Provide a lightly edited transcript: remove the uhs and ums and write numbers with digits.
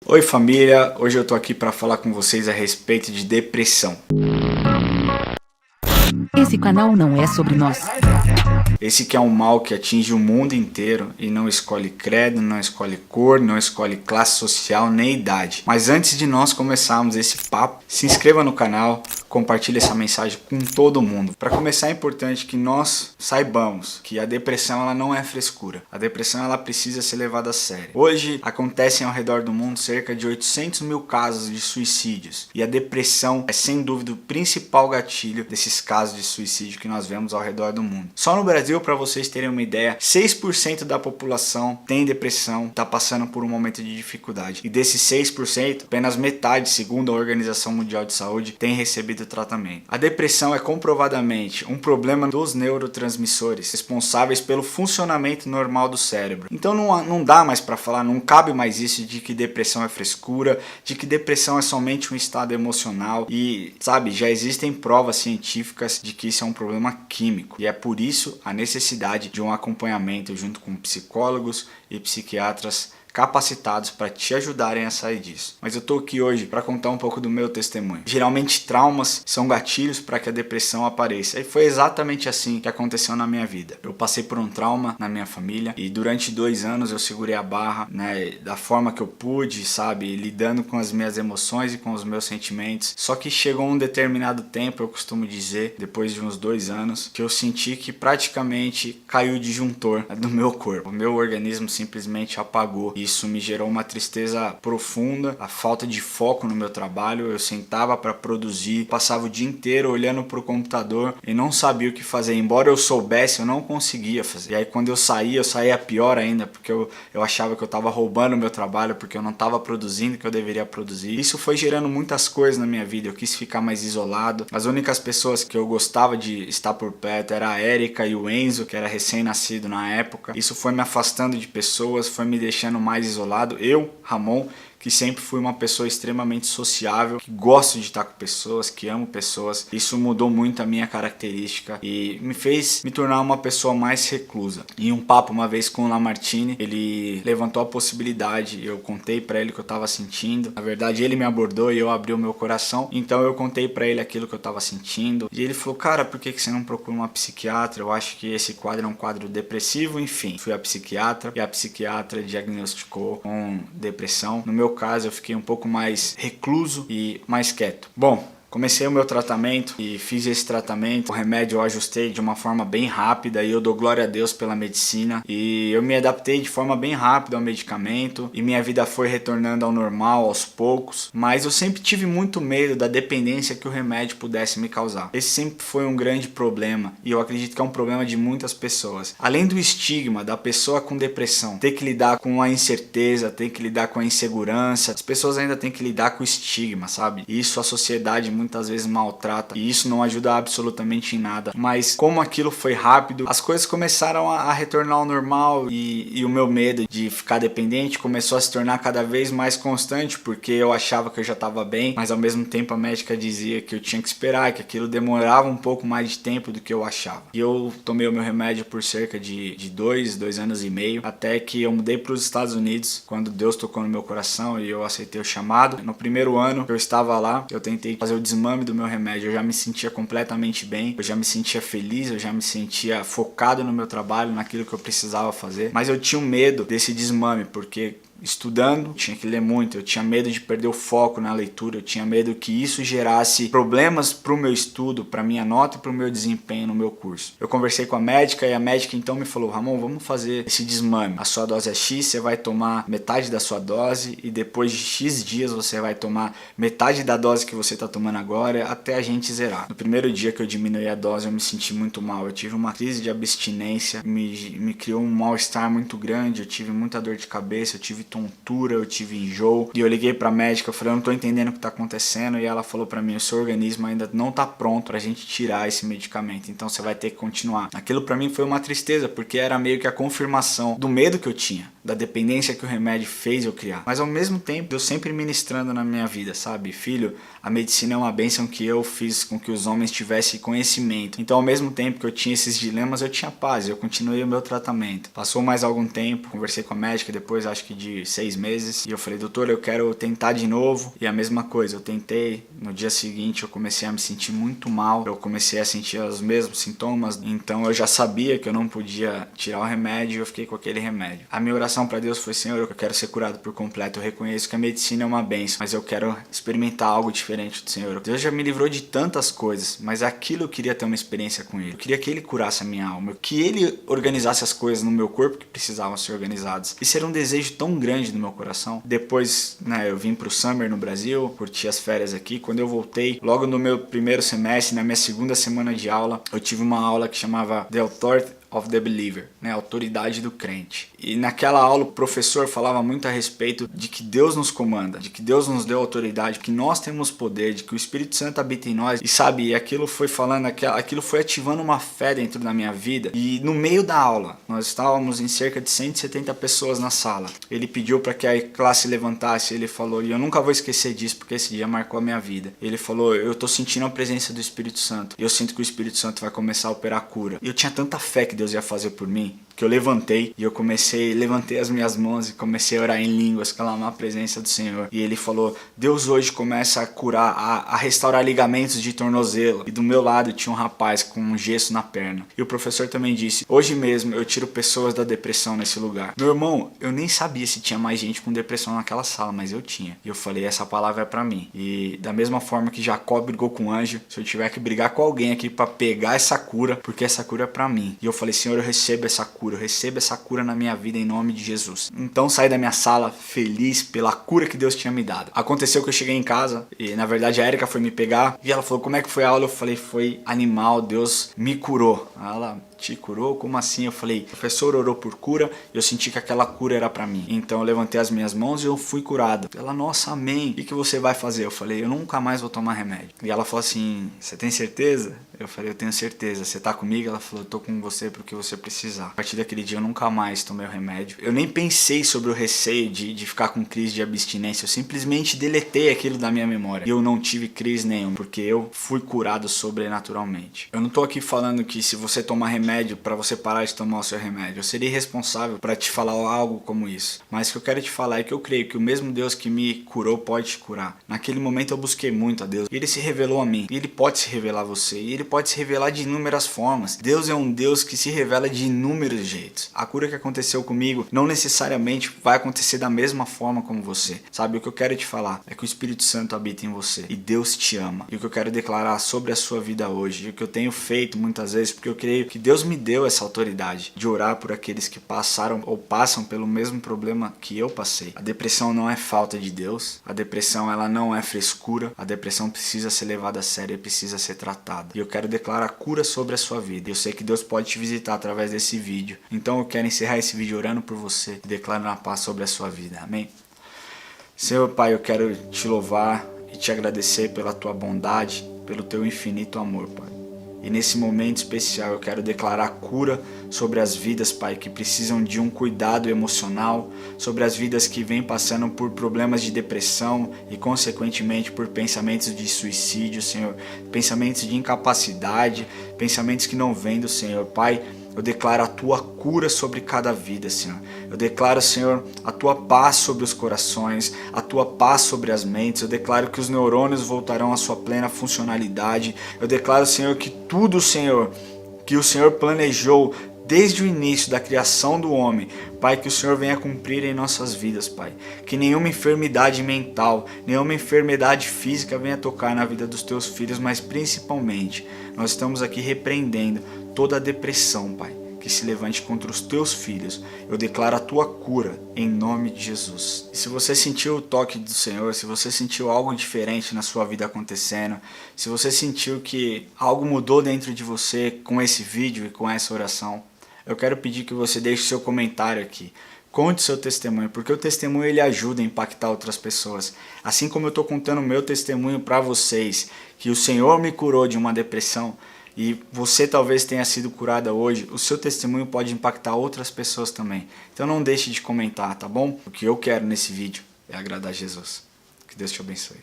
Oi família, hoje eu tô aqui para falar com vocês a respeito de depressão. Esse canal não é sobre nós. Esse que é um mal que atinge o mundo inteiro e não escolhe credo, não escolhe cor, não escolhe classe social nem idade. Mas antes de nós começarmos esse papo, se inscreva no canal, compartilhe essa mensagem com todo mundo. Para começar é importante que nós saibamos que a depressão ela não é frescura. A depressão ela precisa ser levada a sério. Hoje acontecem ao redor do mundo cerca de 800 mil casos de suicídios e a depressão é sem dúvida o principal gatilho desses casos de suicídio que nós vemos ao redor do mundo. Só no Brasil, para vocês terem uma ideia, 6% da população tem depressão, está passando por um momento de dificuldade. E desses 6%, apenas metade, segundo a Organização Mundial de Saúde, tem recebido tratamento. A depressão é comprovadamente um problema dos neurotransmissores responsáveis pelo funcionamento normal do cérebro. Então não dá mais para falar, não cabe mais isso de que depressão é frescura, de que depressão é somente um estado emocional e, sabe, já existem provas científicas de que isso é um problema químico. E é por isso a necessidade de um acompanhamento junto com psicólogos e psiquiatras capacitados para te ajudarem a sair disso. Mas eu tô aqui hoje para contar um pouco do meu testemunho. Geralmente traumas são gatilhos para que a depressão apareça. E foi exatamente assim que aconteceu na minha vida. Eu passei por um trauma na minha família e durante 2 anos eu segurei a barra, né, da forma que eu pude, sabe, lidando com as minhas emoções e com os meus sentimentos. Só que chegou um determinado tempo, eu costumo dizer, depois de uns 2 anos, que eu senti que praticamente caiu o disjuntor do meu corpo. O meu organismo simplesmente apagou. Isso me gerou uma tristeza profunda, a falta de foco no meu trabalho. Eu sentava para produzir, passava o dia inteiro olhando para o computador e não sabia o que fazer. Embora eu soubesse, eu não conseguia fazer. E aí quando eu saía pior ainda, porque eu achava que eu estava roubando o meu trabalho, porque eu não estava produzindo o que eu deveria produzir. Isso foi gerando muitas coisas na minha vida. Eu quis ficar mais isolado. As únicas pessoas que eu gostava de estar por perto era a Érica e o Enzo, que era recém-nascido na época. Isso foi me afastando de pessoas, foi me deixando mais isolado. Eu, Ramon, que sempre fui uma pessoa extremamente sociável, que gosto de estar com pessoas, que amo pessoas. Isso mudou muito a minha característica e me fez me tornar uma pessoa mais reclusa. Em um papo uma vez com o Lamartine, ele levantou a possibilidade, eu contei para ele o que eu estava sentindo. Na verdade, ele me abordou e eu abri o meu coração, então eu contei para ele aquilo que eu estava sentindo. E ele falou: cara, por que você não procura uma psiquiatra? Eu acho que esse quadro é um quadro depressivo. Enfim, fui à psiquiatra e a psiquiatra diagnosticou com depressão. No meu caso, eu fiquei um pouco mais recluso e mais quieto. Bom, comecei o meu tratamento e fiz esse tratamento. O remédio eu ajustei de uma forma bem rápida e eu dou glória a Deus pela medicina. E eu me adaptei de forma bem rápida ao medicamento e minha vida foi retornando ao normal aos poucos. Mas eu sempre tive muito medo da dependência que o remédio pudesse me causar. Esse sempre foi um grande problema e eu acredito que é um problema de muitas pessoas. Além do estigma da pessoa com depressão ter que lidar com a incerteza, ter que lidar com a insegurança, as pessoas ainda têm que lidar com o estigma, sabe? E isso a sociedade muitas vezes maltrata e isso não ajuda absolutamente em nada. Mas como aquilo foi rápido, as coisas começaram a retornar ao normal e o meu medo de ficar dependente começou a se tornar cada vez mais constante, porque eu achava que eu já estava bem, mas ao mesmo tempo a médica dizia que eu tinha que esperar, que aquilo demorava um pouco mais de tempo do que eu achava. E eu tomei o meu remédio por cerca de 2 anos e meio, até que eu mudei para os Estados Unidos, quando Deus tocou no meu coração e eu aceitei o chamado. No primeiro ano que eu estava lá, eu tentei fazer o desmame do meu remédio. Eu já me sentia completamente bem, eu já me sentia feliz, eu já me sentia focado no meu trabalho, naquilo que eu precisava fazer, mas eu tinha um medo desse desmame, porque estudando, tinha que ler muito, eu tinha medo de perder o foco na leitura, eu tinha medo que isso gerasse problemas para o meu estudo, para minha nota e para o meu desempenho no meu curso. Eu conversei com a médica e a médica então me falou: Ramon, vamos fazer esse desmame, a sua dose é X, você vai tomar metade da sua dose e depois de X dias você vai tomar metade da dose que você está tomando agora até a gente zerar. No primeiro dia que eu diminuí a dose eu me senti muito mal, eu tive uma crise de abstinência, me criou um mal-estar muito grande, eu tive muita dor de cabeça, eu tive tontura, eu tive enjoo e eu liguei pra médica, eu falei: eu não tô entendendo o que tá acontecendo, e ela falou pra mim: o seu organismo ainda não tá pronto pra gente tirar esse medicamento, então você vai ter que continuar. Aquilo pra mim foi uma tristeza, porque era meio que a confirmação do medo que eu tinha, da dependência que o remédio fez eu criar, mas ao mesmo tempo eu sempre ministrando na minha vida, sabe? Filho, a medicina é uma bênção que eu fiz com que os homens tivessem conhecimento, então ao mesmo tempo que eu tinha esses dilemas, eu tinha paz, eu continuei o meu tratamento. Passou mais algum tempo, conversei com a médica depois, acho que de de 6 meses. E eu falei, doutor, eu quero tentar de novo. E a mesma coisa, eu tentei. No dia seguinte eu comecei a me sentir muito mal. Eu comecei a sentir os mesmos sintomas. Então eu já sabia que eu não podia tirar o remédio e eu fiquei com aquele remédio. A minha oração para Deus foi, Senhor, eu quero ser curado por completo. Eu reconheço que a medicina é uma bênção, mas eu quero experimentar algo diferente do Senhor. Deus já me livrou de tantas coisas, mas aquilo eu queria ter uma experiência com Ele. Eu queria que Ele curasse a minha alma, que Ele organizasse as coisas no meu corpo que precisavam ser organizadas. Isso era um desejo tão grande no meu coração. Depois, eu vim pro Summer no Brasil, curti as férias aqui. Quando eu voltei, logo no meu primeiro semestre, na minha segunda semana de aula, eu tive uma aula que chamava The Authority of the Believer, autoridade do crente. E naquela aula o professor falava muito a respeito de que Deus nos comanda, de que Deus nos deu autoridade, que nós temos poder, de que o Espírito Santo habita em nós. E sabe, aquilo foi falando, aquilo foi ativando uma fé dentro da minha vida. E no meio da aula, nós estávamos em cerca de 170 pessoas na sala. Ele pediu para que a classe levantasse, ele falou, e eu nunca vou esquecer disso, porque esse dia marcou a minha vida. Ele falou, eu tô sentindo a presença do Espírito Santo, e eu sinto que o Espírito Santo vai começar a operar a cura. E eu tinha tanta fé que Deus ia fazer por mim, que eu levantei e levantei as minhas mãos e comecei a orar em línguas, clamar a presença do Senhor. E ele falou, Deus hoje começa a curar, a restaurar ligamentos de tornozelo. E do meu lado tinha um rapaz com um gesso na perna. E o professor também disse, hoje mesmo eu tiro pessoas da depressão nesse lugar. Meu irmão, eu nem sabia se tinha mais gente com depressão naquela sala, mas eu tinha. E eu falei, essa palavra é pra mim. E da mesma forma que Jacó brigou com o anjo, se eu tiver que brigar com alguém aqui pra pegar essa cura, porque essa cura é pra mim. E eu falei, Senhor, eu recebo essa cura. Eu recebo essa cura na minha vida em nome de Jesus. Então saí da minha sala feliz pela cura que Deus tinha me dado. Aconteceu que eu cheguei em casa e na verdade a Erika foi me pegar e ela falou, como é que foi a aula? Eu falei, foi animal, Deus me curou. Ela, te curou? Como assim? Eu falei, o professor orou por cura e eu senti que aquela cura era pra mim. Então eu levantei as minhas mãos e eu fui curado. Ela, nossa, amém. O que você vai fazer? Eu falei, eu nunca mais vou tomar remédio. E ela falou assim, você tem certeza? Eu falei, eu tenho certeza. Você tá comigo? Ela falou, eu tô com você porque você precisar. A partir daquele dia eu nunca mais tomei o remédio. Eu nem pensei sobre o receio de ficar com crise de abstinência. Eu simplesmente deletei aquilo da minha memória. E eu não tive crise nenhuma, porque eu fui curado sobrenaturalmente. Eu não tô aqui falando que se você tomar remédio para você parar de tomar o seu remédio, eu seria irresponsável para te falar algo como isso. Mas o que eu quero te falar é que eu creio que o mesmo Deus que me curou pode te curar. Naquele momento eu busquei muito a Deus. E Ele se revelou a mim. E Ele pode se revelar a você. E Ele pode se revelar de inúmeras formas. Deus é um Deus que se revela de inúmeros jeitos. A cura que aconteceu comigo não necessariamente vai acontecer da mesma forma como você. Sabe, o que eu quero te falar é que o Espírito Santo habita em você. E Deus te ama. E o que eu quero declarar sobre a sua vida hoje, e o que eu tenho feito muitas vezes, porque eu creio que Deus me deu essa autoridade de orar por aqueles que passaram ou passam pelo mesmo problema que eu passei. A depressão não é falta de Deus. A depressão, ela não é frescura. A depressão precisa ser levada a sério e precisa ser tratada. E eu quero declarar cura sobre a sua vida. E eu sei que Deus pode te visitar através desse vídeo. Então eu quero encerrar esse vídeo orando por você e declarando a paz sobre a sua vida. Amém? Senhor Pai, eu quero te louvar e te agradecer pela tua bondade, pelo teu infinito amor, Pai. E nesse momento especial eu quero declarar cura sobre as vidas, Pai, que precisam de um cuidado emocional, sobre as vidas que vêm passando por problemas de depressão e consequentemente por pensamentos de suicídio, Senhor, pensamentos de incapacidade, pensamentos que não vêm do Senhor, Pai. Eu declaro a tua cura sobre cada vida, Senhor. Eu declaro, Senhor, a tua paz sobre os corações, a tua paz sobre as mentes. Eu declaro que os neurônios voltarão à sua plena funcionalidade. Eu declaro, Senhor, que tudo, Senhor, que o Senhor planejou desde o início da criação do homem, Pai, que o Senhor venha cumprir em nossas vidas, Pai. Que nenhuma enfermidade mental, nenhuma enfermidade física venha tocar na vida dos teus filhos, mas principalmente, nós estamos aqui repreendendo toda a depressão, Pai, que se levante contra os teus filhos. Eu declaro a tua cura em nome de Jesus. E se você sentiu o toque do Senhor, se você sentiu algo diferente na sua vida acontecendo, se você sentiu que algo mudou dentro de você com esse vídeo e com essa oração, eu quero pedir que você deixe seu comentário aqui. Conte seu testemunho, porque o testemunho ele ajuda a impactar outras pessoas. Assim como eu estou contando o meu testemunho para vocês, que o Senhor me curou de uma depressão, e você talvez tenha sido curada hoje, o seu testemunho pode impactar outras pessoas também. Então não deixe de comentar, tá bom? O que eu quero nesse vídeo é agradar a Jesus. Que Deus te abençoe.